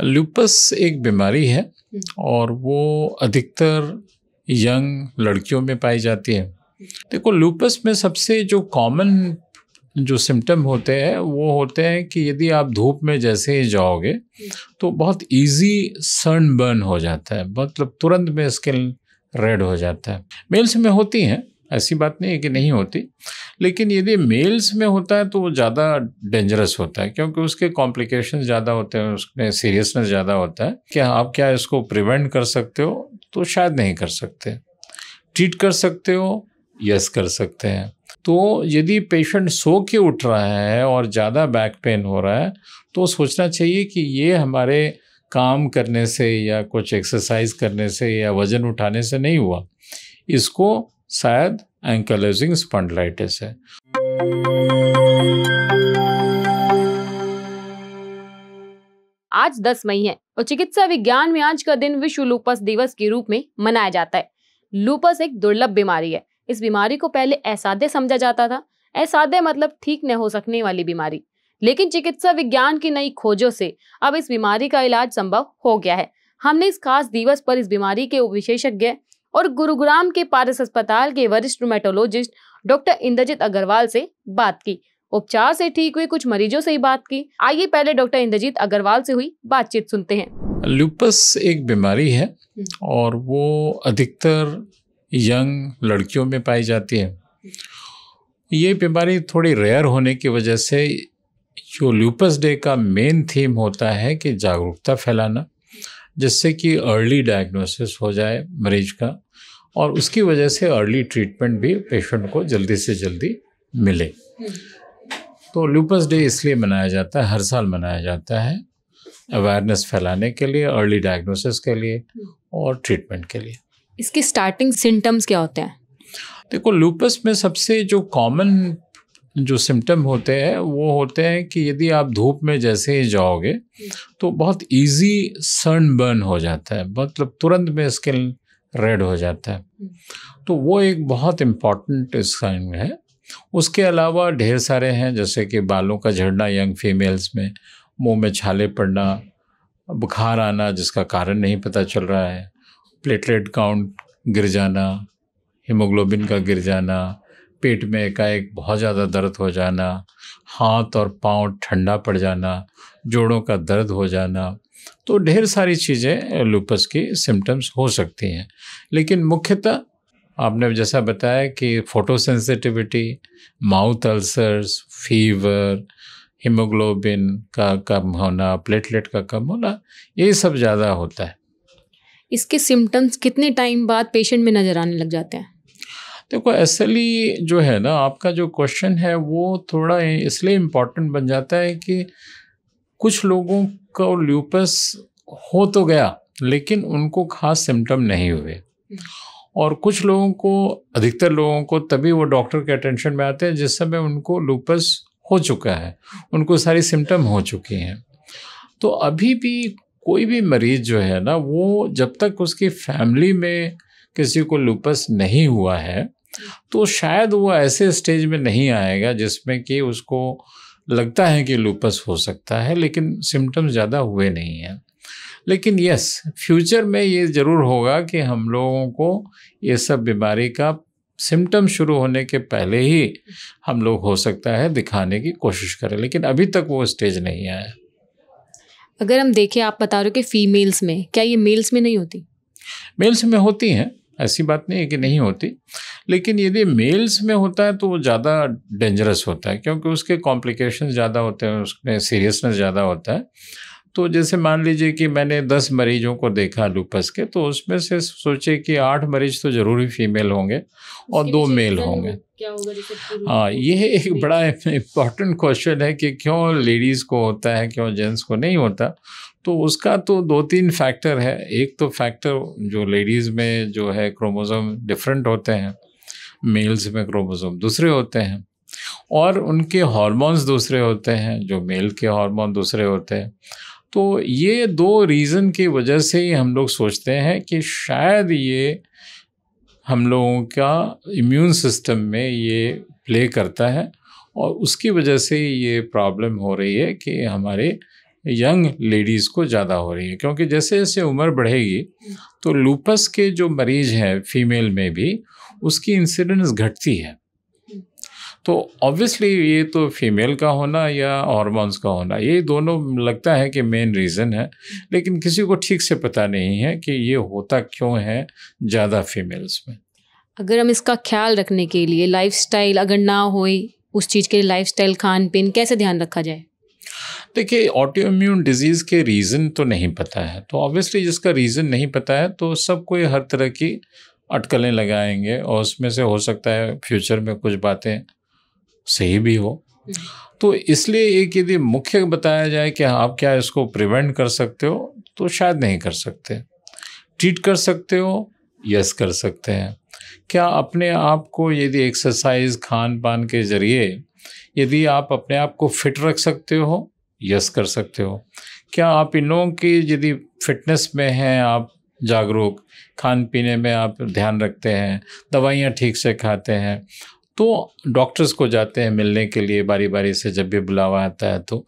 Loops एक बीमारी है और वो अधिकतर यंग लड़कियों में पाई जाती है। देखो, लूपस में सबसे जो कॉमन जो सिम्टम होते हैं वो होते हैं कि यदि आप धूप में जैसे ही जाओगे तो बहुत इजी सनबर्न हो जाता है, मतलब तुरंत में स्किन रेड हो जाता है। मेल्स में होती हैं, ऐसी बात नहीं है कि नहीं होती, लेकिन यदि मेल्स में होता है तो वो ज़्यादा डेंजरस होता है क्योंकि उसके कॉम्प्लिकेशंस ज़्यादा होते हैं, उसमें सीरियसनेस ज़्यादा होता है। क्या इसको प्रिवेंट कर सकते हो? तो शायद नहीं कर सकते। ट्रीट कर सकते हो? यस, कर सकते हैं। तो यदि पेशेंट सो के उठ रहा है और ज़्यादा बैक पेन हो रहा है तो सोचना चाहिए कि ये हमारे काम करने से या कुछ एक्सरसाइज करने से या वज़न उठाने से नहीं हुआ, इसको शायद एंकाइलोजिंग स्पॉन्डिलाइटिस है। आज 10 मई है और चिकित्सा विज्ञान में आज का दिन विश्व लूपस दिवस के रूप में मनाया जाता है। लूपस एक दुर्लभ बीमारी है। इस बीमारी को पहले असाध्य समझा जाता था। असाध्य मतलब ठीक न हो सकने वाली बीमारी, लेकिन चिकित्सा विज्ञान की नई खोजों से अब इस बीमारी का इलाज संभव हो गया है। हमने इस खास दिवस पर इस बीमारी के विशेषज्ञ और गुरुग्राम के पारस अस्पताल के वरिष्ठ रूमेटोलॉजिस्ट डॉक्टर इंद्रजीत अग्रवाल से बात की। उपचार से ठीक हुए कुछ मरीजों से ही बात की। आइए पहले डॉक्टर इंद्रजीत अग्रवाल से हुई बातचीत सुनते हैं। लूपस एक बीमारी है और वो अधिकतर यंग लड़कियों में पाई जाती है। ये बीमारी थोड़ी रेयर होने की वजह से जो लूपस डे का मेन थीम होता है कि जागरूकता फैलाना, जिससे कि अर्ली डायग्नोसिस हो जाए मरीज का और उसकी वजह से अर्ली ट्रीटमेंट भी पेशेंट को जल्दी से जल्दी मिले। तो लूपस डे इसलिए मनाया जाता है, हर साल मनाया जाता है, अवेयरनेस फैलाने के लिए, अर्ली डायग्नोसिस के लिए और ट्रीटमेंट के लिए। इसके स्टार्टिंग सिम्टम्स क्या होते हैं? देखो, लूपस में सबसे जो कॉमन जो सिम्टम होते हैं वो होते हैं कि यदि आप धूप में जैसे ही जाओगे तो बहुत इजी सनबर्न हो जाता है, मतलब तुरंत में स्किन रेड हो जाता है। तो वो एक बहुत इम्पॉर्टेंट साइन है। उसके अलावा ढेर सारे हैं, जैसे कि बालों का झड़ना यंग फीमेल्स में, मुंह में छाले पड़ना, बुखार आना जिसका कारण नहीं पता चल रहा है, प्लेटलेट काउंट गिर जाना, हीमोग्लोबिन का गिर जाना, पेट में एकाएक बहुत ज़्यादा दर्द हो जाना, हाथ और पाँव ठंडा पड़ जाना, जोड़ों का दर्द हो जाना। तो ढेर सारी चीज़ें लूपस की सिम्टम्स हो सकती हैं, लेकिन मुख्यतः आपने जैसा बताया कि photosensitivity, mouth ulcers, fever, haemoglobin का कम होना, प्लेटलेट का कम होना, ये सब ज़्यादा होता है। इसके सिम्टम्स कितने टाइम बाद पेशेंट में नज़र आने लग जाते हैं? देखो, असली जो है ना, आपका जो क्वेश्चन है वो थोड़ा इसलिए इम्पोर्टेंट बन जाता है कि कुछ लोगों को लूपस हो तो गया लेकिन उनको खास सिम्टम नहीं हुए, और कुछ लोगों को, अधिकतर लोगों को तभी वो डॉक्टर के अटेंशन में आते हैं जिस समय उनको लूपस हो चुका है, उनको सारी सिम्टम हो चुकी हैं। तो अभी भी कोई भी मरीज जो है ना, वो जब तक उसकी फैमिली में किसी को लूपस नहीं हुआ है तो शायद वो ऐसे स्टेज में नहीं आएगा जिसमें कि उसको लगता है कि लूपस हो सकता है, लेकिन सिम्टम्स ज़्यादा हुए नहीं हैं। लेकिन यस, फ्यूचर में ये ज़रूर होगा कि हम लोगों को ये सब बीमारी का सिम्टम शुरू होने के पहले ही हम लोग हो सकता है दिखाने की कोशिश करें, लेकिन अभी तक वो स्टेज नहीं आया। अगर हम देखें, आप बता रहे हो कि फीमेल्स में, क्या ये मेल्स में नहीं होती? मेल्स में होती हैं, ऐसी बात नहीं है कि नहीं होती, लेकिन यदि मेल्स में होता है तो वो ज़्यादा डेंजरस होता है क्योंकि उसके कॉम्प्लिकेशंस ज़्यादा होते हैं, उसमें सीरियसनेस ज़्यादा होता है। तो जैसे मान लीजिए कि मैंने 10 मरीजों को देखा लूपस के, तो उसमें से सोचे कि 8 मरीज तो ज़रूर ही फीमेल होंगे और 2 मेल होंगे। क्या होगा जैसे? हाँ, ये एक बड़ा इम्पॉर्टेंट क्वेश्चन है कि क्यों लेडीज़ को होता है, क्यों जेंट्स को नहीं होता। तो उसका तो 2-3 फैक्टर है। एक तो फैक्टर जो लेडीज़ में जो है क्रोमोसोम डिफरेंट होते हैं, मेल्स में क्रोमोसोम दूसरे होते हैं, और उनके हार्मोन्स दूसरे होते हैं, जो मेल के हार्मोन दूसरे होते हैं। तो ये 2 रीज़न की वजह से ही हम लोग सोचते हैं कि शायद ये हम लोगों का इम्यून सिस्टम में ये प्ले करता है और उसकी वजह से ये प्रॉब्लम हो रही है कि हमारे यंग लेडीज़ को ज़्यादा हो रही है, क्योंकि जैसे जैसे उम्र बढ़ेगी तो लूपस के जो मरीज हैं फीमेल में भी उसकी इंसिडेंस घटती है। तो ऑब्वियसली ये तो फीमेल का होना या हार्मोन्स का होना, ये दोनों लगता है कि मेन रीज़न है, लेकिन किसी को ठीक से पता नहीं है कि ये होता क्यों है ज़्यादा फीमेल्स में। अगर हम इसका ख्याल रखने के लिए लाइफस्टाइल अगर ना हो उस चीज़ के लिए लाइफस्टाइल खान पीन कैसे ध्यान रखा जाए? देखिए, ऑटोइम्यून डिजीज़ के रीज़न तो नहीं पता है, तो ऑब्वियसली जिसका रीज़न नहीं पता है तो सब कोई हर तरह की अटकलें लगाएंगे और उसमें से हो सकता है फ्यूचर में कुछ बातें सही भी हो। तो इसलिए एक यदि मुख्य बताया जाए कि आप क्या इसको प्रिवेंट कर सकते हो, तो शायद नहीं कर सकते। ट्रीट कर सकते हो, यस कर सकते हैं। क्या अपने आप को यदि एक्सरसाइज खान पान के ज़रिए यदि आप अपने आप को फिट रख सकते हो, यस कर सकते हो। क्या आप इन लोगों की यदि फिटनेस में हैं, आप जागरूक, खान पीने में आप ध्यान रखते हैं, दवाइयाँ ठीक से खाते हैं, तो डॉक्टर्स को जाते हैं मिलने के लिए बारी बारी से जब भी बुलावा आता है, तो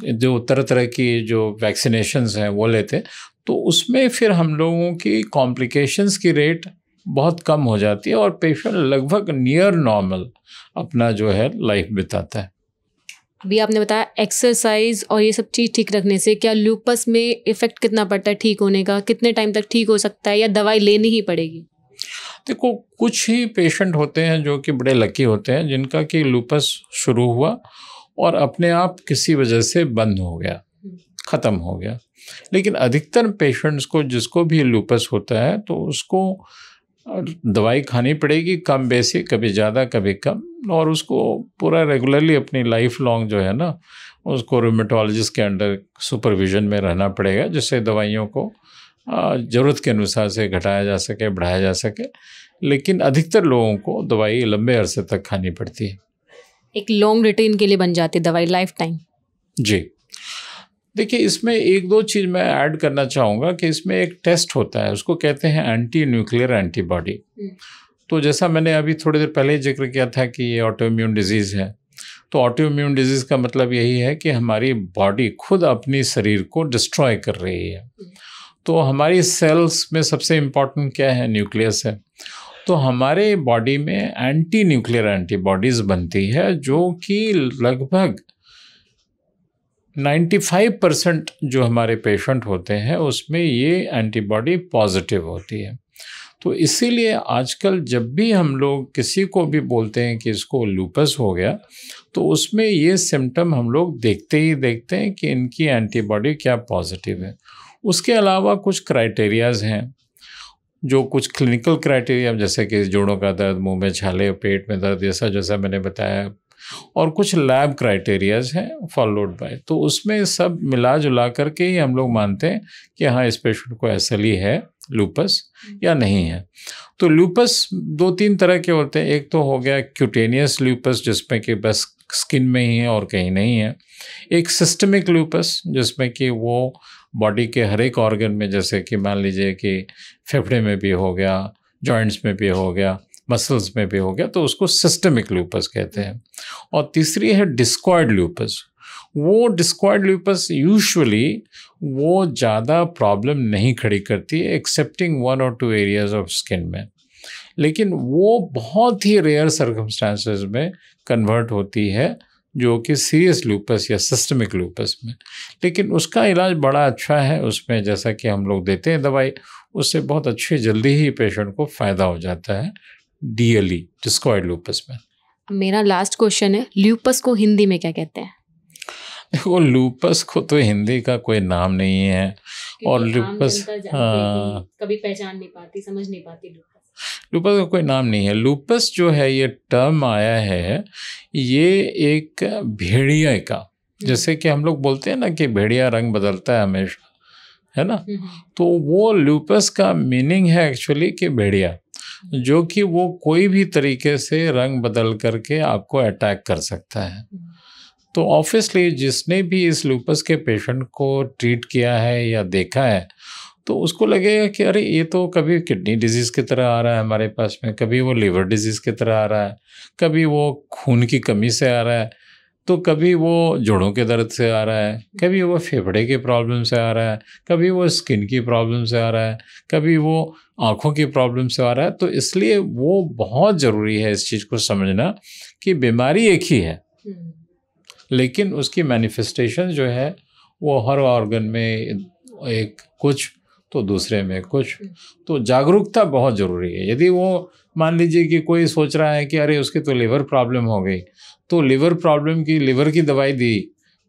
जो तरह तरह की जो वैक्सीनेशंस हैं वो लेते हैं, तो उसमें फिर हम लोगों की कॉम्प्लिकेशंस की रेट बहुत कम हो जाती है और पेशेंट लगभग नियर नॉर्मल अपना जो है लाइफ बिताता है। अभी आपने बताया एक्सरसाइज और ये सब चीज़ ठीक रखने से, क्या लूपस में इफ़ेक्ट कितना पड़ता है ठीक होने का? कितने टाइम तक ठीक हो सकता है या दवाई लेनी ही पड़ेगी? देखो, कुछ ही पेशेंट होते हैं जो कि बड़े लकी होते हैं जिनका कि लूपस शुरू हुआ और अपने आप किसी वजह से बंद हो गया, ख़त्म हो गया। लेकिन अधिकतर पेशेंट्स को जिसको भी लूपस होता है तो उसको दवाई खानी पड़ेगी कम बेसी, कभी ज़्यादा कभी कम, और उसको पूरा रेगुलरली अपनी लाइफ लॉन्ग जो है ना उसको रूमेटोलॉजिस्ट के अंडर सुपरविजन में रहना पड़ेगा, जिससे दवाइयों को ज़रूरत के अनुसार से घटाया जा सके, बढ़ाया जा सके। लेकिन अधिकतर लोगों को दवाई लंबे अरसे तक खानी पड़ती है। एक लॉन्ग रूटीन के लिए बन जाती है दवाई लाइफ टाइम? जी, देखिए, इसमें एक दो चीज़ मैं ऐड करना चाहूँगा कि इसमें एक टेस्ट होता है, उसको कहते हैं एंटी न्यूक्लियर एंटीबॉडी। तो जैसा मैंने अभी थोड़ी देर पहले जिक्र किया था कि ये ऑटोइम्यून डिजीज़ है, तो ऑटोइम्यून डिजीज़ का मतलब यही है कि हमारी बॉडी खुद अपनी शरीर को डिस्ट्रॉय कर रही है। तो हमारी सेल्स में सबसे इम्पॉर्टेंट क्या है? न्यूक्लियस है। तो हमारे बॉडी में एंटी न्यूक्लियर एंटीबॉडीज़ बनती है जो कि लगभग 95% जो हमारे पेशेंट होते हैं उसमें ये एंटीबॉडी पॉजिटिव होती है। तो इसीलिए आजकल जब भी हम लोग किसी को भी बोलते हैं कि इसको लूपस हो गया, तो उसमें ये सिम्टम हम लोग देखते ही देखते हैं कि इनकी एंटीबॉडी क्या पॉजिटिव है। उसके अलावा कुछ क्राइटेरियाज़ हैं, जो कुछ क्लिनिकल क्राइटेरिया, जैसे कि जोड़ों का दर्द, मुंह में छाले, पेट में दर्द, जैसा मैंने बताया, और कुछ लैब क्राइटेरियाज़ हैं फॉलोड बाय। तो उसमें सब मिला जुला करके ही हम लोग मानते हैं कि हाँ, इस पेशेंट को असली है लूपस या नहीं है। तो लूपस दो तीन तरह के होते हैं। एक तो हो गया क्यूटेनियस लूपस, जिसमें कि बस स्किन में ही है और कहीं नहीं है। एक सिस्टमिक लूपस, जिसमें कि वो बॉडी के हर एक ऑर्गन में, जैसे कि मान लीजिए कि फेफड़े में भी हो गया, जॉइंट्स में भी हो गया, मसल्स में भी हो गया, तो उसको सिस्टमिक लूपस कहते हैं। और तीसरी है डिस्कॉइड लूपस। वो डिस्कॉइड लूपस यूजुअली वो ज़्यादा प्रॉब्लम नहीं खड़ी करती है, एक्सेप्टिंग 1 और 2 एरियाज ऑफ स्किन में, लेकिन वो बहुत ही रेयर सर्कमस्टांसेस में कन्वर्ट होती है, जो कि सीरियस लूपस या सिस्टमिक लूपस में। लेकिन उसका इलाज बड़ा अच्छा है, उसमें जैसा कि हम लोग देते हैं दवाई, उससे बहुत अच्छी जल्दी ही पेशेंट को फ़ायदा हो जाता है DLE, डिस्कॉइड लूपस में। मेरा लास्ट क्वेश्चन है, लूपस को हिंदी में क्या कहते हैं? देखो, लूपस को तो हिंदी का कोई नाम नहीं है, और लूपस कभी पहचान नहीं पाती, समझ नहीं पाती लूपस का कोई नाम नहीं है। लूपस जो है, ये टर्म आया है, ये एक भेड़िया का, जैसे कि हम लोग बोलते हैं ना कि भेड़िया रंग बदलता है हमेशा, है ना, तो वो लूपस का मीनिंग है एक्चुअली कि भेड़िया, जो कि वो कोई भी तरीके से रंग बदल करके आपको अटैक कर सकता है। तो ऑब्वियसली जिसने भी इस लूपस के पेशेंट को ट्रीट किया है या देखा है, तो उसको लगेगा कि अरे ये तो कभी किडनी डिजीज़ की तरह आ रहा है हमारे पास में, कभी वो लिवर डिजीज़ की तरह आ रहा है, कभी वो खून की कमी से आ रहा है। तो कभी वो जोड़ों के दर्द से आ रहा है, कभी वो फेफड़े के प्रॉब्लम से आ रहा है, कभी वो स्किन की प्रॉब्लम से आ रहा है, कभी वो आँखों की प्रॉब्लम से आ रहा है। तो इसलिए वो बहुत ज़रूरी है इस चीज़ को समझना कि बीमारी एक ही है, लेकिन उसकी मैनिफेस्टेशन जो है वो हर ऑर्गन में एक कुछ तो दूसरे में कुछ। तो जागरूकता बहुत ज़रूरी है। यदि वो मान लीजिए कि कोई सोच रहा है कि अरे उसकी तो लिवर प्रॉब्लम हो गई, तो लिवर प्रॉब्लम की लिवर की दवाई दी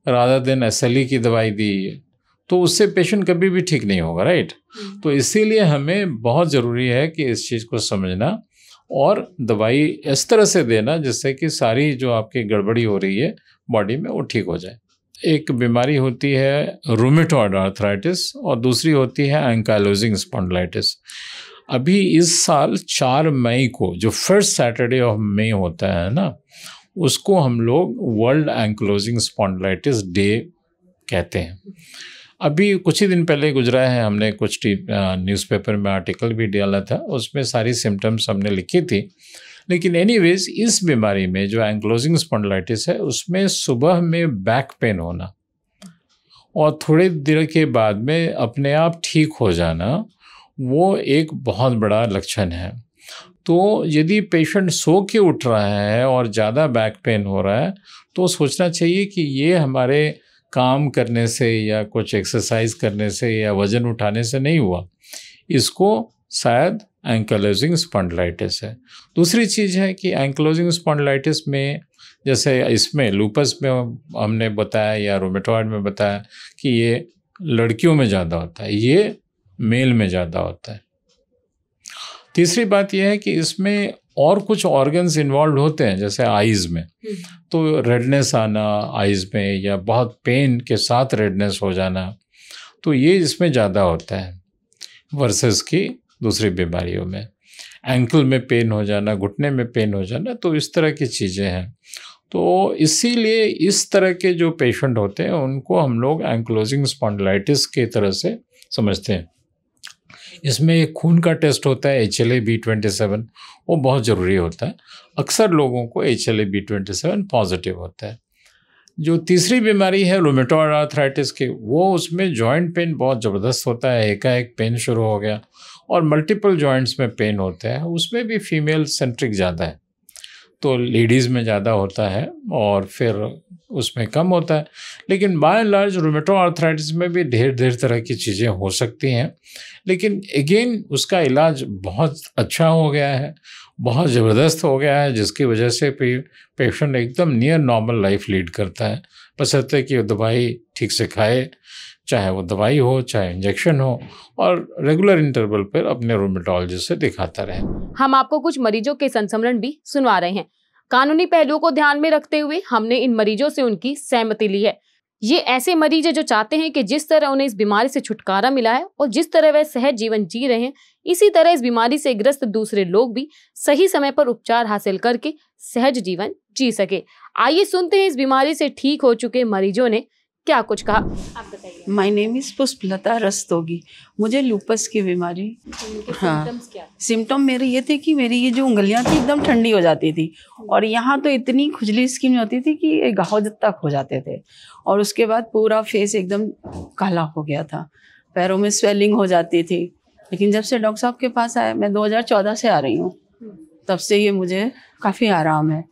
रादर देन SLE की दवाई दी, तो उससे पेशेंट कभी भी ठीक नहीं होगा, राइट। तो इसीलिए हमें बहुत ज़रूरी है कि इस चीज़ को समझना और दवाई इस तरह से देना जिससे कि सारी जो आपकी गड़बड़ी हो रही है बॉडी में वो ठीक हो जाए। एक बीमारी होती है रूमेटॉइड आर्थराइटिस और दूसरी होती है एंकाइलोजिंग स्पॉन्डिलाइटिस। अभी इस साल 4 मई को जो फर्स्ट सैटरडे ऑफ मई होता है ना, उसको हम लोग वर्ल्ड एंकाइलोजिंग स्पॉन्डिलाइटिस डे कहते हैं। अभी कुछ ही दिन पहले गुजरा है, हमने कुछ न्यूज़पेपर में आर्टिकल भी डाला था, उसमें सारी सिम्टम्स हमने लिखी थी। लेकिन एनीवेज इस बीमारी में जो एंकाइलोजिंग स्पॉन्डिलाइटिस है उसमें सुबह में बैक पेन होना और थोड़ी देर के बाद में अपने आप ठीक हो जाना, वो एक बहुत बड़ा लक्षण है। तो यदि पेशेंट सो के उठ रहा है और ज़्यादा बैक पेन हो रहा है तो सोचना चाहिए कि ये हमारे काम करने से या कुछ एक्सरसाइज करने से या वज़न उठाने से नहीं हुआ, इसको शायद एंकाइलोजिंग स्पॉन्डिलाइटिस है। दूसरी चीज़ है कि एंकाइलोजिंग स्पॉन्डिलाइटिस में, जैसे इसमें लूपस में हमने बताया या रूमेटॉइड में बताया कि ये लड़कियों में ज़्यादा होता है, ये मेल में ज़्यादा होता है। तीसरी बात यह है कि इसमें और कुछ ऑर्गन्स इन्वॉल्व होते हैं, जैसे आइज़ में, तो रेडनेस आना आइज़ में या बहुत पेन के साथ रेडनेस हो जाना, तो ये इसमें ज़्यादा होता है वर्सेस की दूसरी बीमारियों में। एंकल में पेन हो जाना, घुटने में पेन हो जाना, तो इस तरह की चीज़ें हैं। तो इसीलिए इस तरह के जो पेशेंट होते हैं उनको हम लोग एंकाइलोजिंग स्पॉन्डिलाइटिस की तरह से समझते हैं। इसमें एक खून का टेस्ट होता है HLA-B27, वो बहुत ज़रूरी होता है। अक्सर लोगों को HLA-B27 पॉजिटिव होता है। जो तीसरी बीमारी है रूमेटॉइड आर्थराइटिस की, वो उसमें जॉइंट पेन बहुत ज़बरदस्त होता है, एकाएक पेन शुरू हो गया और मल्टीपल जॉइंट्स में पेन होता है। उसमें भी फीमेल सेंट्रिक ज़्यादा है, तो लेडीज़ में ज़्यादा होता है और फिर उसमें कम होता है। लेकिन by and large rheumatoid arthritis में भी ढेर तरह की चीज़ें हो सकती हैं, लेकिन अगेन उसका इलाज बहुत अच्छा हो गया है, बहुत ज़बरदस्त हो गया है, जिसकी वजह से पेशेंट एकदम नियर नॉर्मल लाइफ लीड करता है, बशर्ते कि वो दवाई ठीक से खाए, चाहे वो दवाई हो चाहे इंजेक्शन हो, और रेगुलर इंटरवल पर अपने रूमेटोलॉजिस्ट से दिखाता रहे। हम आपको कुछ मरीजों के संस्मरण भी सुनवा रहे हैं। कानूनी पहलुओं को ध्यान में रखते हुए हमने इन मरीजों से उनकी सहमति ली है। ये ऐसे मरीज हैं जो चाहते हैं कि जिस तरह उन्हें इस बीमारी से छुटकारा मिला है और जिस तरह वह सहज जीवन जी रहे हैं, इसी तरह इस बीमारी से ग्रस्त दूसरे लोग भी सही समय पर उपचार हासिल करके सहज जीवन जी सके। आइए सुनते हैं इस बीमारी से ठीक हो चुके मरीजों ने क्या कुछ कहा। आप बताइए। My name is Pushpalata Rastogi. मुझे लूपस की बीमारी, हाँ, सिम्टम मेरे ये थे कि मेरी ये जो उंगलियां थी एकदम ठंडी हो जाती थी और यहाँ तो इतनी खुजली स्किन होती थी कि घाव तक हो जाते थे, और उसके बाद पूरा फेस एकदम काला हो गया था, पैरों में स्वेलिंग हो जाती थी। लेकिन जब से डॉक्टर साहब के पास आए, मैं 2014 से आ रही हूँ, तब से ये मुझे काफ़ी आराम है।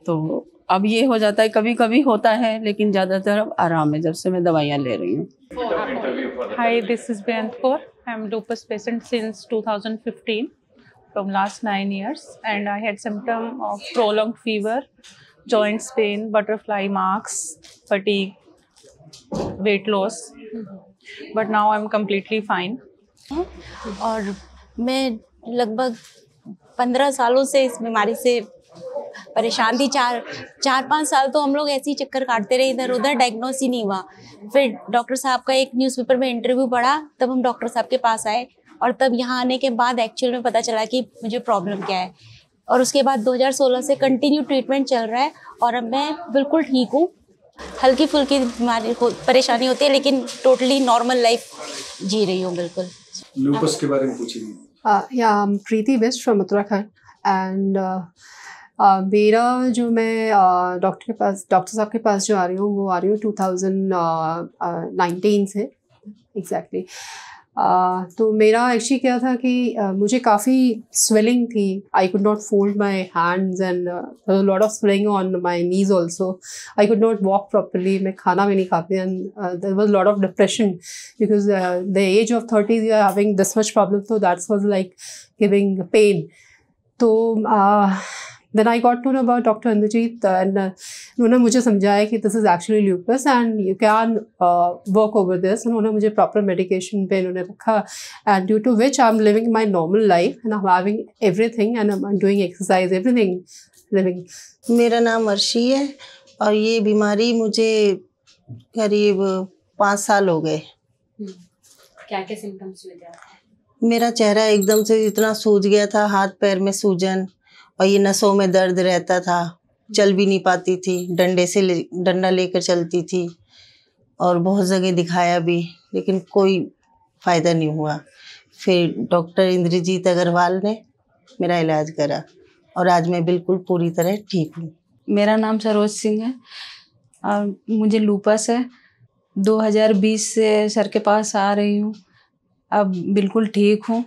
तो अब ये हो जाता है, कभी कभी होता है, लेकिन ज़्यादातर अब आराम है जब से मैं दवाइयाँ ले रही हूँ। Hi, this is Beyant Kaur. I'm lupus patient since 2015, from last 9 years, and I had symptom of prolonged fever, joints pain, butterfly marks, fatigue, weight loss, but now I'm completely fine. और मैं लगभग 15 सालों से इस बीमारी से परेशान थी। चार 5 साल तो हम लोग ऐसे ही चक्कर काटते रहे, इधर उधर, डायग्नोस ही नहीं हुआ। फिर डॉक्टर साहब का एक न्यूज़पेपर में इंटरव्यू पढ़ा, तब हम डॉक्टर साहब के पास आए, और तब यहाँ आने के बाद एक्चुअल में पता चला कि मुझे प्रॉब्लम क्या है। और उसके बाद 2016 से कंटिन्यू ट्रीटमेंट चल रहा है और अब मैं बिल्कुल ठीक हूँ। हल्की फुल्की बीमारी परेशानी होती है, लेकिन टोटली नॉर्मल लाइफ जी रही हूँ बिल्कुल। लूपस के बारे में पूछिए। Yeah, I'm Preeti West from Uttarakhand, and मेरा जो मैं डॉक्टर साहब के पास जो आ रही हूँ वो आ रही हूँ 2019 से एग्जैक्टली। तो मेरा एक्चुअली क्या था कि मुझे काफ़ी स्वेलिंग थी, I could not fold my hands and lot of swelling on my knees also, I could not walk properly, मैं खाना भी नहीं खाती and there was lot of depression because the age of 30 you are having this much problem, so that was like giving pain. तो then I got to know about Dr. Indrajit and उन्होंने मुझे समझाया कि this is actually lupus and you can work over this. उन्होंने मुझे proper medication पे उन्होंने रखा and due to which I'm living my normal life and I'm having everything and I'm doing exercise, everything living. मेरा नाम अर्शी है और ये बीमारी मुझे करीब 5 साल हो गए। क्या क्या सिम्टम्स हुए थे? मेरा चेहरा एकदम से इतना सूज गया था, हाथ पैर में सूजन और ये नसों में दर्द रहता था, चल भी नहीं पाती थी, डंडा लेकर चलती थी और बहुत जगह दिखाया भी लेकिन कोई फ़ायदा नहीं हुआ। फिर डॉक्टर इंद्रजीत अग्रवाल ने मेरा इलाज करा और आज मैं बिल्कुल पूरी तरह ठीक हूँ। मेरा नाम सरोज सिंह है और मुझे लूपस है। 2020 से सर के पास आ रही हूँ, अब बिल्कुल ठीक हूँ।